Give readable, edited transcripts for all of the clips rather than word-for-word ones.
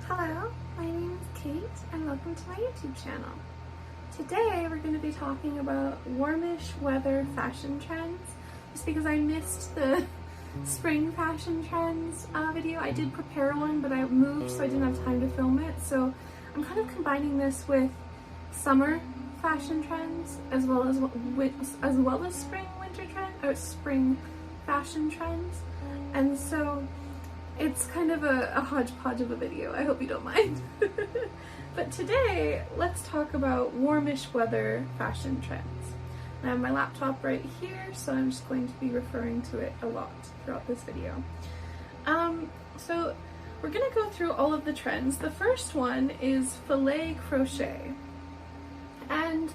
Hello, my name is Kate and welcome to my YouTube channel. Today we're going to be talking about warmish weather fashion trends. Just because I missed the spring fashion trends video. I did prepare one, but I moved so I didn't have time to film it. So I'm kind of combining this with summer fashion trends as well as spring winter trend or spring fashion trends. And so it's kind of a hodgepodge of a video. I hope you don't mind. But today, let's talk about warmish weather fashion trends. I have my laptop right here, so I'm just going to be referring to it a lot throughout this video. So we're going to go through all of the trends. The first one is Filet crochet. And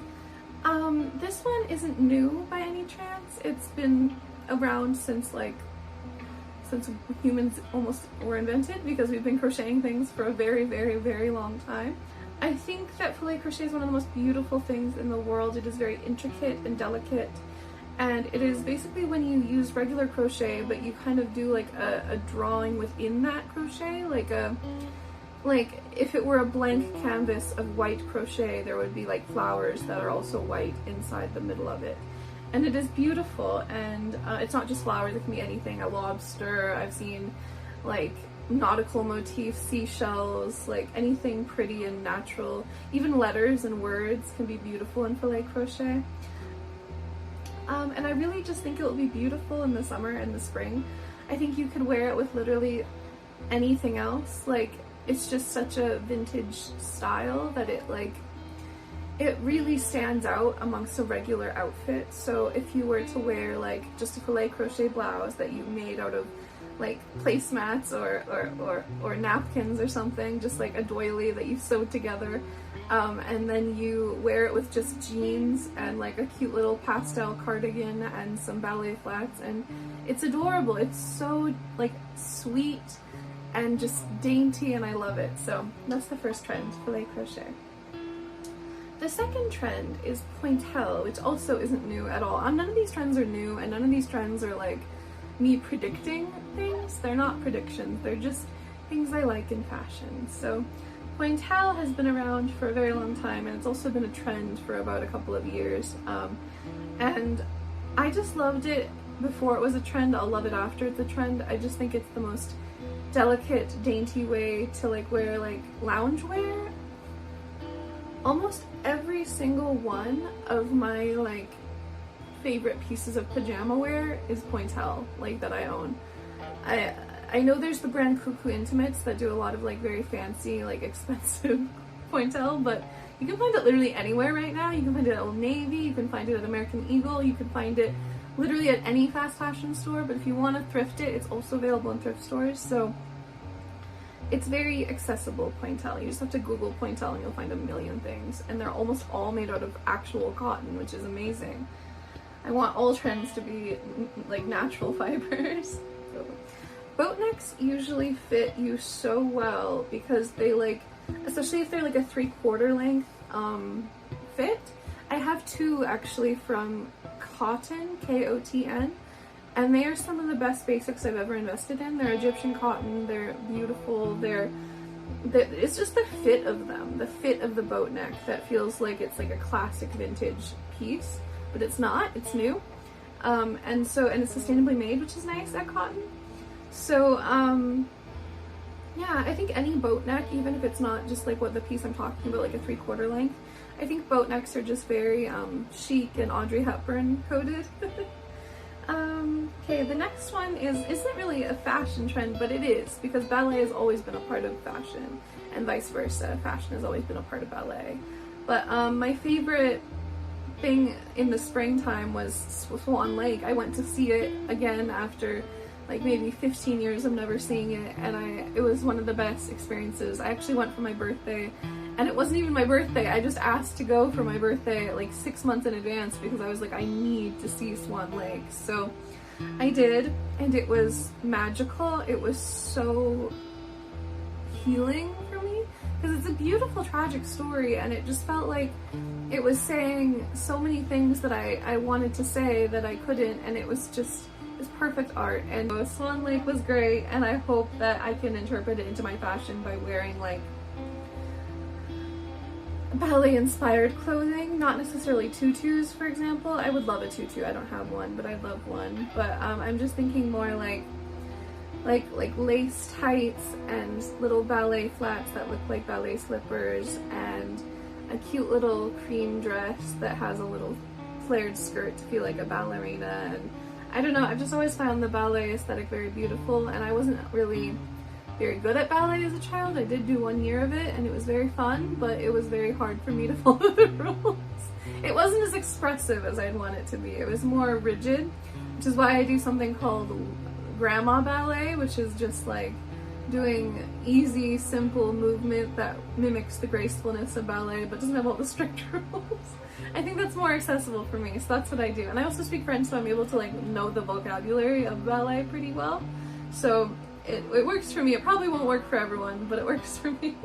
this one isn't new by any chance. It's been around since humans almost were invented, because we've been crocheting things for a very, very, very long time. I think that filet crochet is one of the most beautiful things in the world. It is very intricate and delicate, and it is basically when you use regular crochet, but you kind of do like a drawing within that crochet, like if it were a blank canvas of white crochet, there would be like flowers that are also white inside the middle of it. And it is beautiful, and it's not just flowers, it can be anything, a lobster, I've seen like nautical motifs, seashells, like anything pretty and natural. Even letters and words can be beautiful in filet crochet. And I really just think it will be beautiful in the summer and the spring. I think you could wear it with literally anything else. Like, it's just such a vintage style that it really stands out amongst a regular outfit. So if you were to wear like just a filet crochet blouse that you made out of like placemats or napkins or something, just like a doily that you sewed together, and then you wear it with just jeans and like a cute little pastel cardigan and some ballet flats, and it's adorable. It's so like sweet and just dainty, and I love it. So that's the first trend, filet crochet. The second trend is Pointelle, which also isn't new at all. None of these trends are new, and none of these trends are like me predicting things. They're not predictions, they're just things I like in fashion. So Pointelle has been around for a very long time, and it's also been a trend for about a couple of years. And I just loved it before it was a trend. I'll love it after it's a trend. I just think it's the most delicate, dainty way to like wear like loungewear. Almost every single one of my like favorite pieces of pajama wear is Pointelle, like that I own. I know there's the brand Cuckoo Intimates that do a lot of like very fancy, like expensive Pointelle, but you can find it literally anywhere right now. You can find it at Old Navy, you can find it at American Eagle, you can find it literally at any fast fashion store, but if you want to thrift it, it's also available in thrift stores. So it's very accessible, Pointelle. You just have to Google Pointelle and you'll find a million things. And they're almost all made out of actual cotton, which is amazing. I want all trends to be like natural fibers. So, boat necks usually fit you so well because they like, especially if they're like a 3/4 length fit. I have two actually from Cotton, K-O-T-N. And they are some of the best basics I've ever invested in. They're Egyptian cotton, they're beautiful, it's just the fit of them, the fit of the boat neck that feels like it's like a classic vintage piece, but it's not, it's new. And it's sustainably made, which is nice at Cotton. So, yeah, I think any boat neck, even if it's not just like what the piece I'm talking about, like a 3/4 length, I think boat necks are just very chic and Audrey Hepburn coded. Okay, the next one isn't really a fashion trend, but it is, because ballet has always been a part of fashion, and vice versa. Fashion has always been a part of ballet. But my favorite thing in the springtime was Swan Lake. I went to see it again after like maybe 15 years of never seeing it, and it was one of the best experiences. I actually went for my birthday, and it wasn't even my birthday. I just asked to go for my birthday like 6 months in advance because I was like, I need to see Swan Lake. So I did, and it was magical. It was so healing for me because it's a beautiful, tragic story, and it just felt like it was saying so many things that I wanted to say that I couldn't, and it was is perfect art. And Swan Lake was great, and I hope that I can interpret it into my fashion by wearing like ballet-inspired clothing, not necessarily tutus, for example. I would love a tutu. I don't have one, but I'd love one. But I'm just thinking more like lace tights and little ballet flats that look like ballet slippers, and a cute little cream dress that has a little flared skirt to feel like a ballerina. And I don't know, I've just always found the ballet aesthetic very beautiful, and I wasn't really very good at ballet as a child. I did do 1 year of it and it was very fun, but it was very hard for me to follow the rules. It wasn't as expressive as I'd want it to be. It was more rigid, which is why I do something called grandma ballet, which is just like doing easy, simple movement that mimics the gracefulness of ballet but doesn't have all the strict rules. I think that's more accessible for me, so that's what I do. And I also speak French, so I'm able to like know the vocabulary of ballet pretty well. So it works for me. It probably won't work for everyone, but it works for me.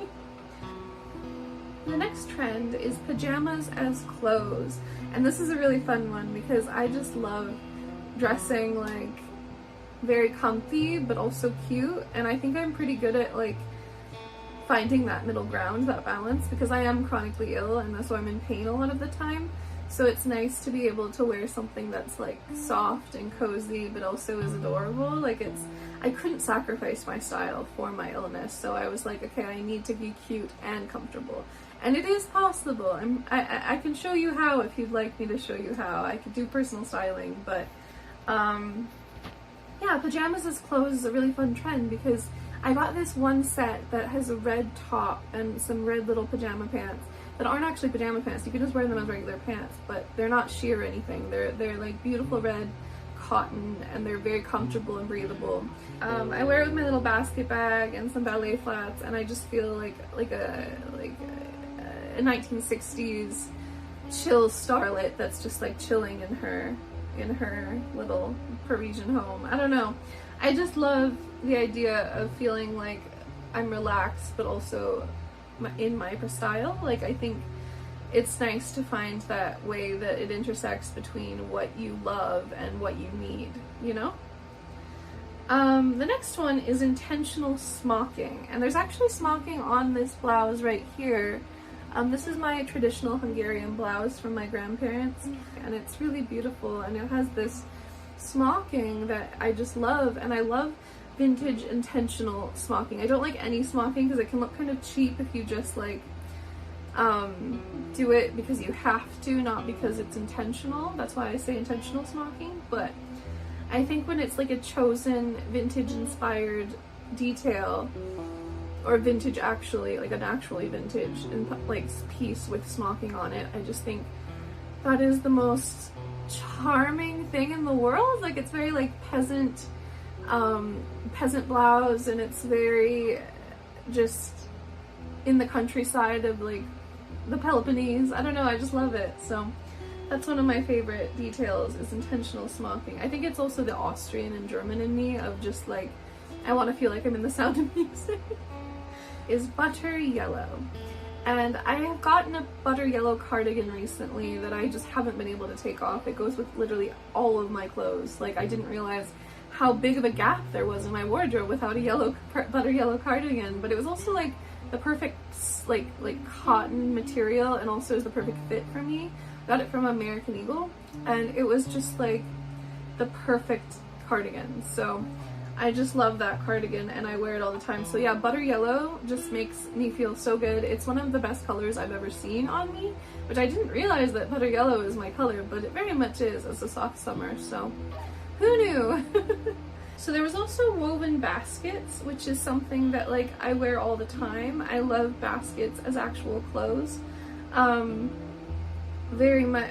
The next trend is pajamas as clothes. And this is a really fun one because I just love dressing like very comfy but also cute, and I think I'm pretty good at like finding that middle ground, that balance, because I am chronically ill and so I'm in pain a lot of the time. So it's nice to be able to wear something that's like soft and cozy but also is adorable. Like I couldn't sacrifice my style for my illness, so I was like, okay, I need to be cute and comfortable. And it is possible. I can show you how if you'd like me to show you how. I could do personal styling, but yeah, pajamas as clothes is a really fun trend because I got this one set that has a red top and some red little pajama pants that aren't actually pajama pants. You can just wear them as regular pants, but they're not sheer or anything. They're like beautiful red cotton, and they're very comfortable and breathable. I wear it with my little basket bag and some ballet flats, and I just feel like a 1960s chill starlet that's just like chilling in her little Parisian home. I don't know. I just love the idea of feeling like I'm relaxed but also in my style. Like I think it's nice to find that way that it intersects between what you love and what you need, you know? The next one is intentional smocking, and there's actually smocking on this blouse right here. This is my traditional Hungarian blouse from my grandparents, and it's really beautiful, and it has this smocking that I just love, and I love vintage intentional smocking. I don't like any smocking because it can look kind of cheap if you just like do it because you have to, not because it's intentional. That's why I say intentional smocking. But I think when it's like a chosen vintage inspired detail, or vintage actually, like an actually vintage like piece with smocking on it, I just think that is the most charming thing in the world. Like it's very like peasant blouse, and it's very just in the countryside of like the Peloponnese. I don't know, I just love it. So that's one of my favorite details, is intentional smocking. I think it's also the Austrian and German in me of just like, I want to feel like I'm in the Sound of Music. Is butter yellow. And I have gotten a butter yellow cardigan recently that I just haven't been able to take off. It goes with literally all of my clothes. Like I didn't realize how big of a gap there was in my wardrobe without a butter yellow cardigan, but it was also like the perfect like cotton material, and also is the perfect fit for me. Got it from American Eagle, and it was just like the perfect cardigan. So I just love that cardigan and I wear it all the time. So yeah, butter yellow just makes me feel so good. It's one of the best colors I've ever seen on me, which I didn't realize that butter yellow is my color, but it very much is as a soft summer, so who knew? So there was also woven baskets, which is something that like I wear all the time. I love baskets as actual clothes. Very much,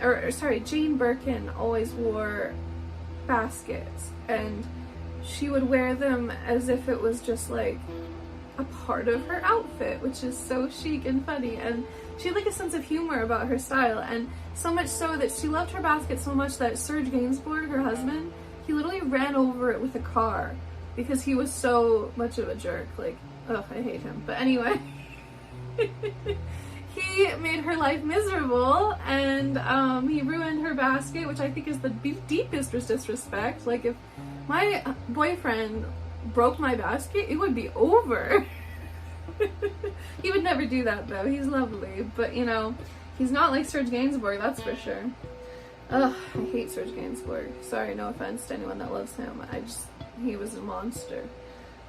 Jane Birkin always wore baskets, and she would wear them as if it was just like a part of her outfit, which is so chic and funny, and she had like a sense of humor about her style, and so much so that she loved her basket so much that Serge Gainsbourg, her husband, he literally ran over it with a car because he was so much of a jerk. Like, ugh, I hate him. But anyway, he made her life miserable, and he ruined her basket, which I think is the deepest disrespect. Like, if my boyfriend broke my basket, it would be over. He would never do that though. He's lovely, but you know, he's not like Serge Gainsbourg, that's for sure. Ugh, I hate Serge Gainsbourg. Sorry, no offense to anyone that loves him. He was a monster.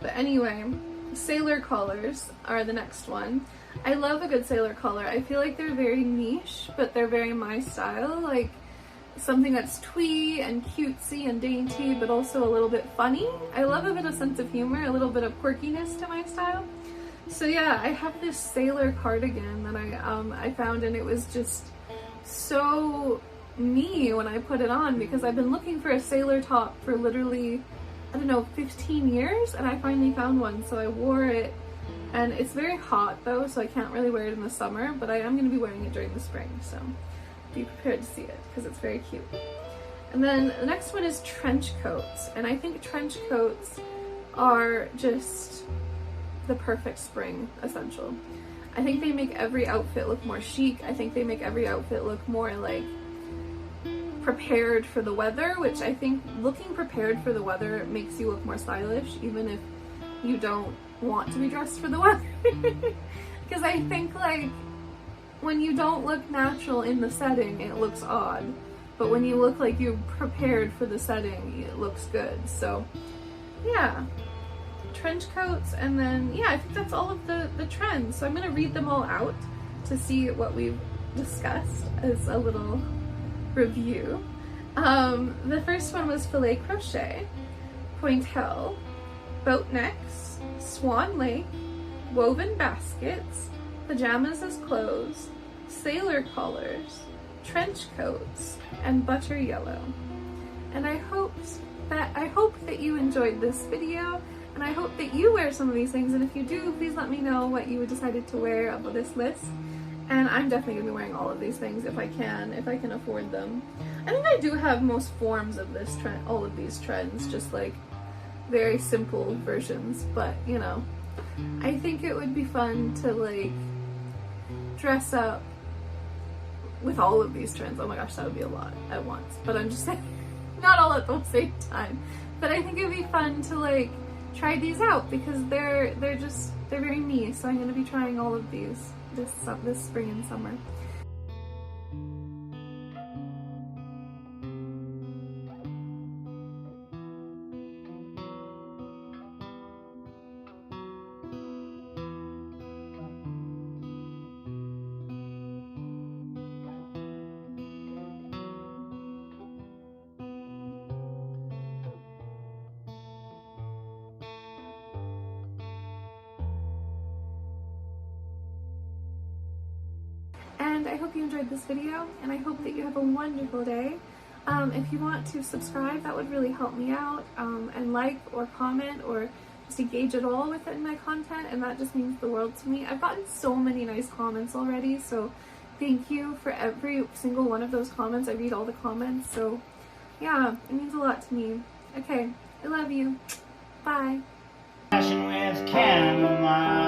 But anyway, sailor collars are the next one. I love a good sailor collar. I feel like they're very niche, but they're very my style. Like something that's twee and cutesy and dainty, but also a little bit funny. I love a bit of sense of humor, a little bit of quirkiness to my style. So yeah, I have this sailor cardigan that I found, and it was just so me when I put it on, because I've been looking for a sailor top for literally, I don't know, 15 years, and I finally found one. So I wore it, and it's very hot though, so I can't really wear it in the summer, but I am going to be wearing it during the spring, so be prepared to see it because it's very cute. And then the next one is trench coats, and I think trench coats are just the perfect spring essential. I think they make every outfit look more chic. I think they make every outfit look more like prepared for the weather, which I think looking prepared for the weather makes you look more stylish, even if you don't want to be dressed for the weather. Because I think like when you don't look natural in the setting, it looks odd, but when you look like you're prepared for the setting, it looks good. So yeah, trench coats. And then yeah, I think that's all of the trends. So I'm going to read them all out to see what we've discussed as a little review. The first one was filet crochet, pointelle, boat necks, swan lake, woven baskets, pajamas as clothes, sailor collars, trench coats, and butter yellow. And I hope that you enjoyed this video, and I hope that you wear some of these things, and if you do, please let me know what you decided to wear of this list. And I'm definitely gonna be wearing all of these things if I can afford them. I think I do have most forms of this trend, all of these trends, just like very simple versions, but you know, I think it would be fun to like dress up with all of these trends. Oh my gosh, that would be a lot at once, but I'm just saying, not all at the same time. But I think it'd be fun to like try these out because they're very me. So I'm gonna be trying all of these this spring and summer. And I hope you enjoyed this video, and I hope that you have a wonderful day. If you want to subscribe, that would really help me out, and like or comment or just engage at all with my content, and that just means the world to me. I've gotten so many nice comments already, so thank you for every single one of those comments. I read all the comments, so yeah, it means a lot to me. Okay, I love you. Bye. With chamomile.